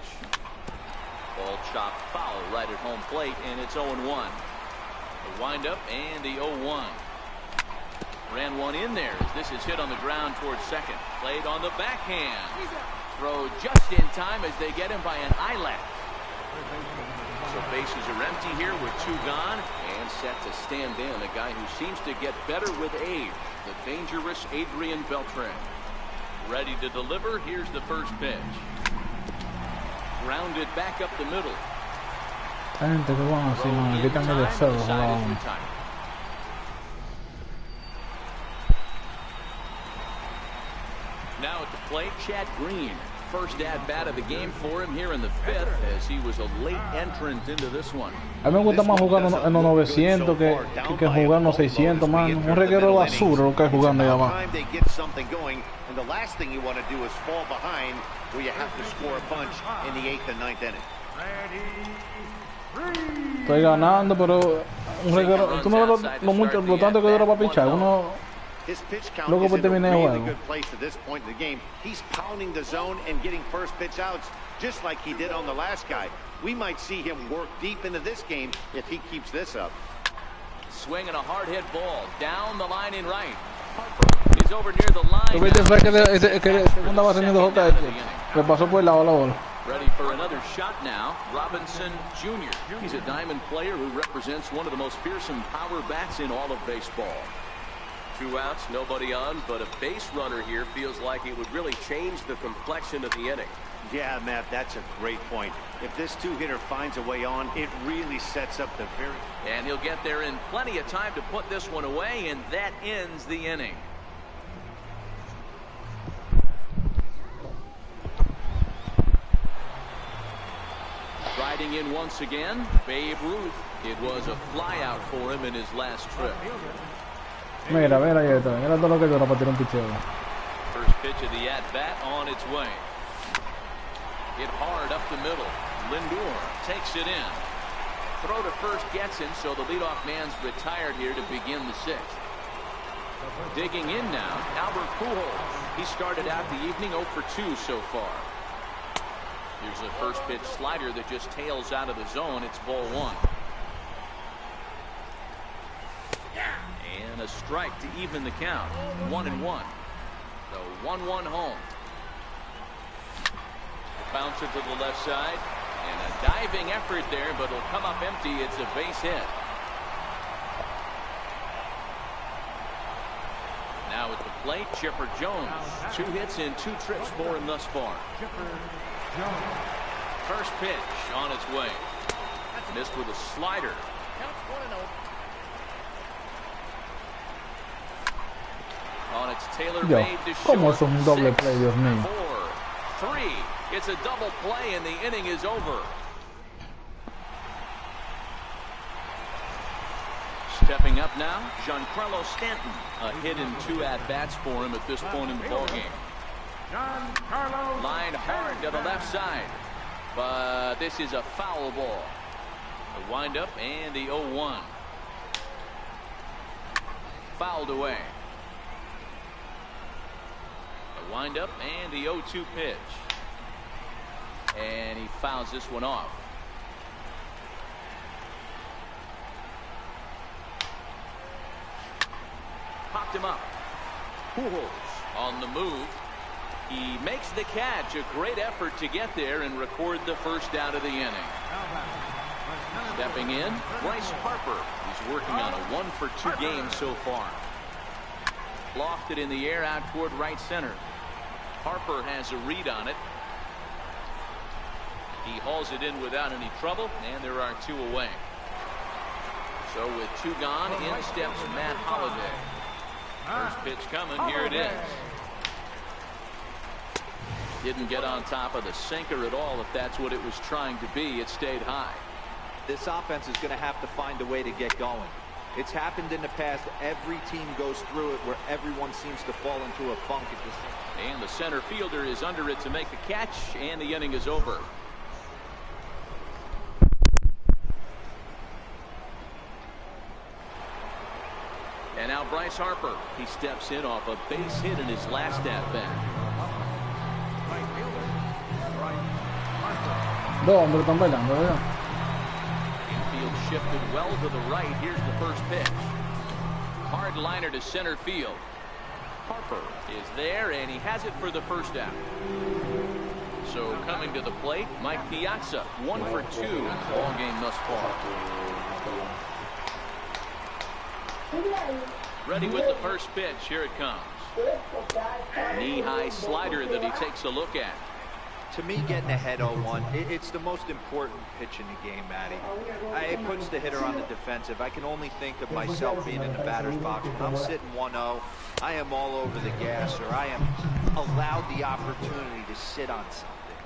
Ball chopped foul right at home plate, and it's 0-1. The windup and the 0-1. Ran one in there as this is hit on the ground towards second. Played on the backhand. Throw just in time as they get him by an eyelash. So bases are empty here with 2 gone, and set to stand in a guy who seems to get better with age, the dangerous Adrian Beltre. Ready to deliver. Here's the first pitch. Grounded back up the middle. Esta gente que van así, man, quitan el deseo de jugar a uno. Now at the plate, Chad Green. First at-bat of the game for him here in the fifth, as he was a late entrant into this one. A mí me gusta más jugar en los 900 que jugar en los 600, man. Un reguero de basura lo que es jugando allá abajo. And the last thing you want to do is fall behind where you have to score a bunch in the 8th and 9th inning. Estoy ganando, pero un reguero. Tú no ves lo tanto que dura para pichar. Uno His pitch count luego is por in a terminar el really juego. good place at this point in the game. He's pounding the zone and getting first pitch outs just like he did on the last guy. We might see him work deep into this game if he keeps this up. Swinging a hard hit ball down the line in right. He's over near the line. Tú viste fue que segunda base de JH le pasó por el lado a la bola. Ready for another shot now. Robinson Jr. He's a diamond player who represents one of the most fearsome power bats in all of baseball. 2 outs, nobody on, but a base runner here feels like it would really change the complexion of the inning. Yeah, Matt, that's a great point. If this two-hitter finds a way on, it really sets up the very... And he'll get there in plenty of time to put this one away, and that ends the inning. Riding in once again, Babe Ruth. It was a flyout for him in his last trip. Mira esto. Mira todo lo que dura para tirar un picheo. First pitch of the at-bat on its way. Hit hard up the middle. Lindor takes it in. Throw to first gets him, so the leadoff man's retired here to begin the sixth. Digging in now, Albert Pujols. He started out the evening 0 for 2 so far. Here's a first pitch slider that just tails out of the zone. It's ball 1. And a strike to even the count. 1-1. So 1-1 home. Bouncer to the left side. And a diving effort there, but it'll come up empty. It's a base hit. Now at the plate, Chipper Jones. 2 hits in 2 trips for him thus far. First pitch on its way. Missed with a slider. On its tailor-made to ¿Cómo es short. un doble play, Dios mío? 4, 3. It's a double play, and the inning is over. Stepping up now, Giancarlo Stanton. A hit in 2 at-bats for him at this point in the ballgame. Line hard to the left side. But this is a foul ball. The windup and the 0-1. Fouled away. The windup and the 0-2 pitch. And he fouls this one off. Popped him up. Pujols on the move. He makes the catch. A great effort to get there and record the first out of the inning. Stepping in, Bryce Harper. He's working on a 1 for 2 game so far. Lofted in the air out toward right center. Harper has a read on it. He hauls it in without any trouble, and there are 2 away. So with 2 gone, in steps Matt Holliday. First pitch coming, here it is. Didn't get on top of the sinker at all. If that's what it was trying to be, it stayed high. This offense is going to have to find a way to get going. It's happened in the past. Every team goes through it where everyone seems to fall into a funk at this time. And the center fielder is under it to make the catch, and the inning is over. And now Bryce Harper. He steps in off a base hit in his last at-bat. Dos hombres están bailando, ¿verdad? Infield shifted well to the right. Here's the first pitch. Hard liner to center field. Harper is there, and he has it for the first out. So coming to the plate, Mike Piazza, 1 for 2 in the ball game thus far. Ready with the first pitch. Here it comes. Knee-high slider that he takes a look at. To me, getting ahead 0-1, it's the most important pitch in the game, Matty. It puts the hitter on the defensive. I can only think of myself being in the batter's box. When I'm sitting 1-0, I am all over the gas, or I am allowed the opportunity to sit on something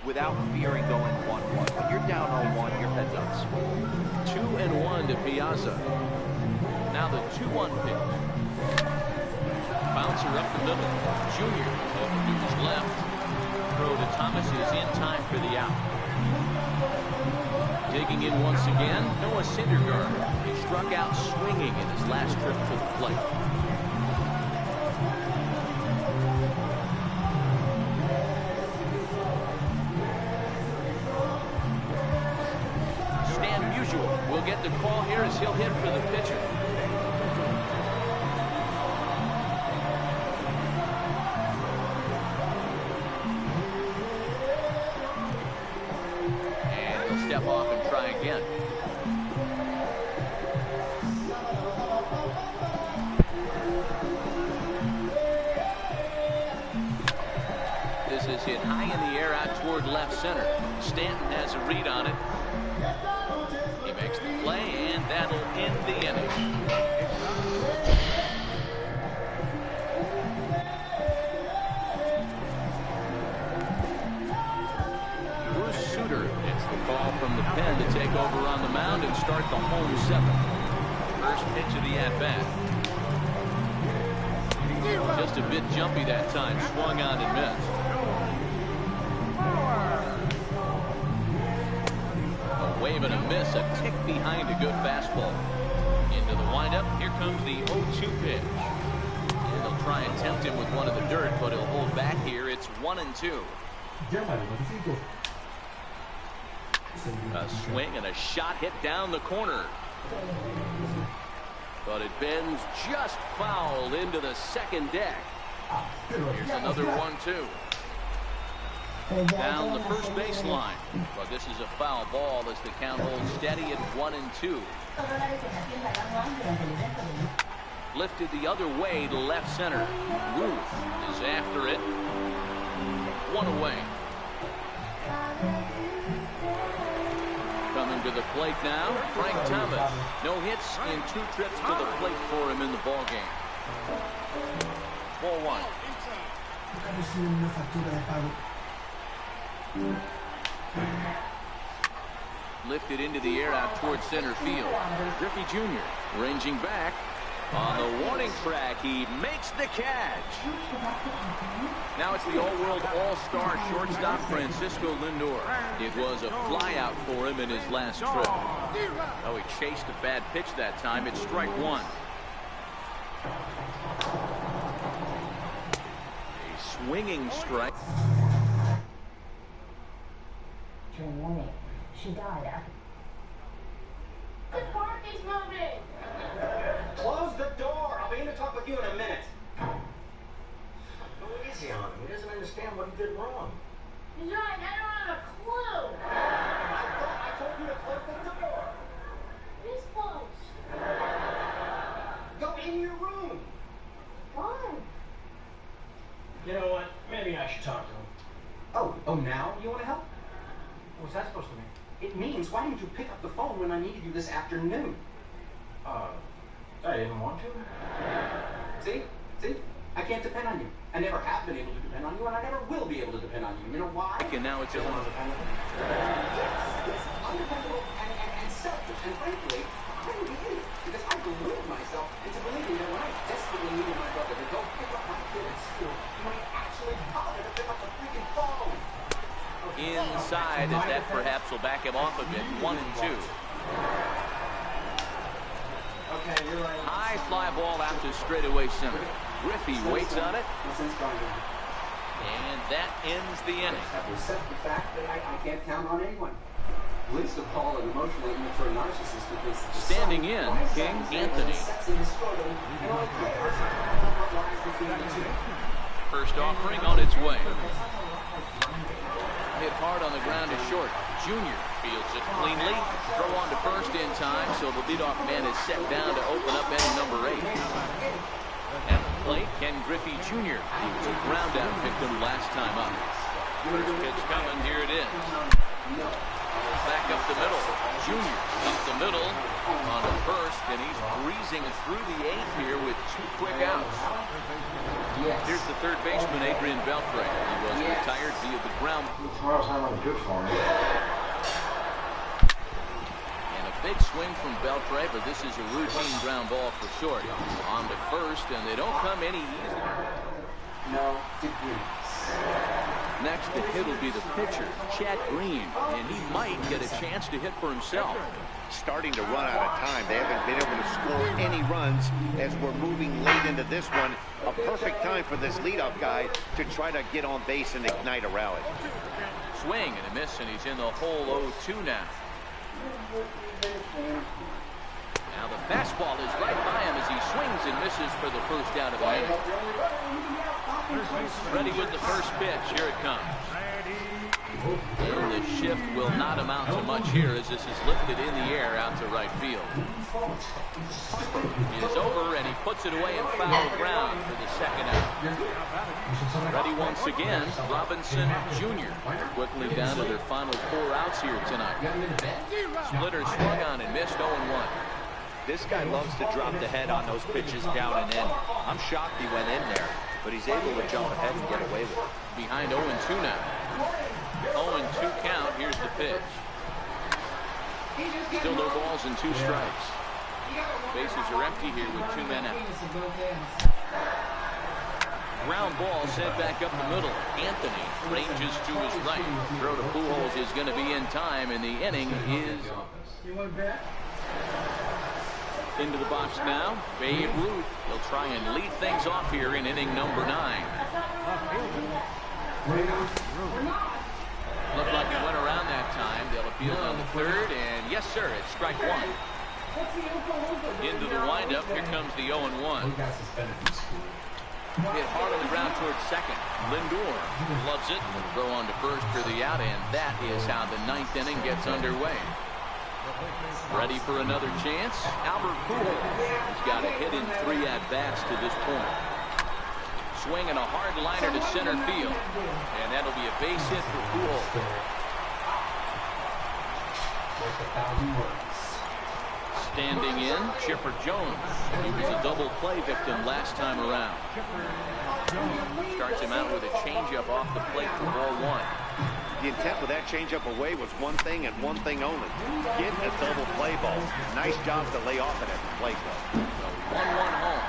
without fearing going 1-1. When you're down 0-1, your head's on swing. 2-1 to Piazza. Now the 2-1 pitch. Bouncer up the middle. Junior over to his left. Throw to Thomas is in time for the out. Digging in once again, Noah Syndergaard. He struck out swinging in his last trip to the plate. Stan Musial will get the call here as he'll hit for the pitcher. Step off and try again. This is hit high in the air out toward left center. Stanton has a read on it. He makes the play, and that'll end the inning. Call from the pen to take over on the mound and start the home seventh. First pitch of the at-bat. Just a bit jumpy that time. Swung on and missed. A wave and a miss. A tick behind a good fastball. Into the windup. Here comes the 0-2 pitch. And they'll try and tempt him with one of the dirt, but he'll hold back here. It's 1-2. A swing and a shot hit down the corner. But it bends just foul into the second deck. Here's another 1-2. Down the first baseline. But this is a foul ball as the count holds steady at 1-2. Lifted the other way to left center. Ruth is after it. One away. Coming to the plate now, Frank Thomas. No hits in 2 trips to the plate for him in the ballgame. 4-1. Lifted into the air out towards center field. Griffey Jr. ranging back. On the warning track, he makes the catch. Now it's the all-world all-star shortstop Francisco Lindor. It was a flyout for him in his last trip. Oh, he chased a bad pitch that time. It's strike one. A swinging strike. The park is moving. Close the door. I'll be in to talk with you in a minute. Who is he on? He doesn't understand what he did wrong. He's right. I don't have a clue. I told you to close the door. It is closed. Go in your room. Why? You know what? Maybe I should talk to him. Oh, now you want to help? What's that supposed to mean? It means, why didn't you pick up the phone when I needed you this afternoon? I didn't want to. See? I can't depend on you. I never have been able to depend on you, and I never will be able to depend on you. You know why? And now it's undependable. Yes, undependable and selfish. And frankly, I'm an idiot because I deluded myself into believing that when I desperately needed my brother to go pick up my kid at school, he might actually bother to pick up the freaking phone. Inside, as that perhaps will back him off a bit. 1-2. Okay, you're right. High fly ball out to straightaway center. Griffey waits on it. And that ends the inning. Accept the fact that I can't count on anyone. Lives to call an emotionally immature narcissist who thinks that standing in, King Anthony. First offering on its way. Hit hard on the ground to short. Junior fields it cleanly. Throw on to first in time, so the leadoff man is set down to open up inning number 8. At the plate, Ken Griffey Jr. He was a ground out victim last time up. First pitch coming. Here it is. Back up the middle. Junior up the middle on the first, and he's breezing through the eighth here with 2 quick outs. Here's the third baseman, Adrian Beltre. He was retired via the ground. And a big swing from Beltre, but this is a routine ground ball for short. On to first, and they don't come any easier. No degrees. Next to hit will be the pitcher, Chad Green, and he might get a chance to hit for himself. Starting to run out of time. They haven't been able to score any runs as we're moving late into this one. A perfect time for this leadoff guy to try to get on base and ignite a rally. Swing and a miss, and he's in the hole 0-2 now. Now the fastball is right by him as he swings and misses for the first out of the inning. Ready with the first pitch. Here it comes. And the shift will not amount to much here as this is lifted in the air out to right field. He is over and he puts it away in foul ground for the second out. Ready once again, Robinson Jr. Quickly down to their final 4 outs here tonight. Splitter swung on and missed 0-1. This guy loves to drop the head on those pitches down and in. I'm shocked he went in there, but he's able to jump ahead and get away with it. Behind 0-2 now. 0-2 count. Here's the pitch. Still no balls and 2 strikes. Bases are empty here with 2 men out. Ground ball sent back up the middle. Anthony ranges to his right. Throw to Pujols is going to be in time, and the inning is into the box now. Babe Ruth. He'll try and lead things off here in inning number 9. Looked like it went around that time. They'll appeal on the third, and yes, sir, it's strike 1. Into the windup. Here comes the 0-1. Hit hard on the ground towards second. Lindor loves it. Throw on to first for the out, and that is how the 9th inning gets underway. Ready for another chance? Albert Pujols. He's got a hit in 3 at-bats to this point. Swinging a hard liner to center field. And that'll be a base hit for Pujols. Standing in, Chipper Jones. He was a double play victim last time around. Starts him out with a changeup off the plate for ball 1. The intent with that changeup away was one thing and one thing only. Get a double play ball. Nice job to lay off it at the plate, though. 1-1 home.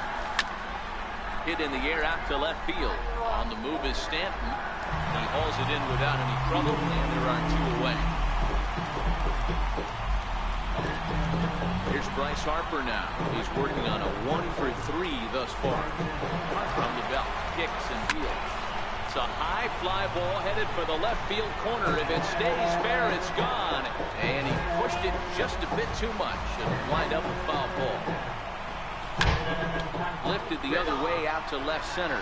Hit in the air out to left field. On the move is Stanton. He hauls it in without any trouble, and there are 2 away. Here's Bryce Harper now. He's working on a 1-for-3 thus far. From the belt, kicks and deals. It's a high fly ball headed for the left field corner. If it stays fair, it's gone. And he pushed it just a bit too much. It'll wind up a foul ball. Lifted the other way out to left center.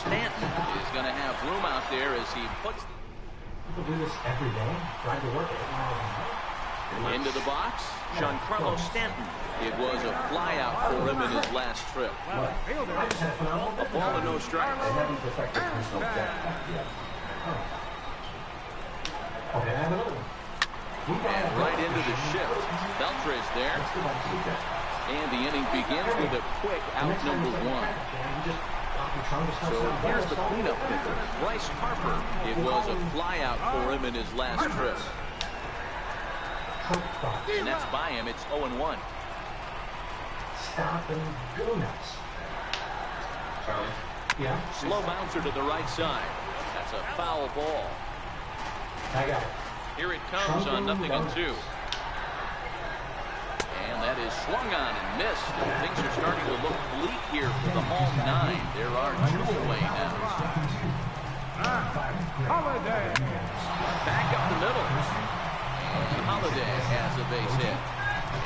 Stanton is going to have room out there as he puts... People do this every day. Drive to work into the box. Giancarlo Stanton. It was a fly out for him in his last trip. A ball and no strikes. And right into the shift. Beltre's there. And the inning begins with a quick out number 1. So here's the cleanup hitter, Bryce Harper. It was a fly out for him in his last trip. And that's by him. It's 0-1. Stop and go nuts. Yeah. Slow bouncer to the right side. That's a foul ball. I got it. Here it comes on 0-2. And that is swung on and missed. And things are starting to look bleak here for the home 9. There are 2 away now. Holiday. Back up the middle. And Holiday has a base hit.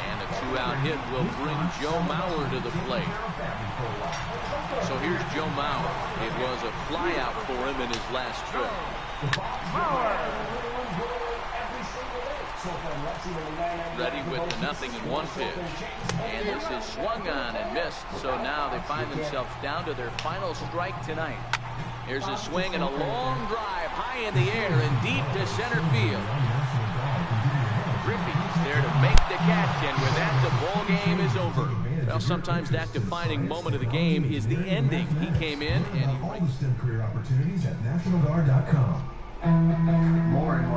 And a 2-out hit will bring Joe Mauer to the plate. So here's Joe Mauer. It was a fly out for him in his last trip. Ready with the nothing in one pitch. And this is swung on and missed. So now they find themselves down to their final strike tonight. Here's a swing and a long drive high in the air and deep to center field. Griffey's there to make the catch, and with that, the ball game is over. Well, sometimes that defining moment of the game is the ending. He came in and he... All the STEM career opportunities at nationalguard.com. More and more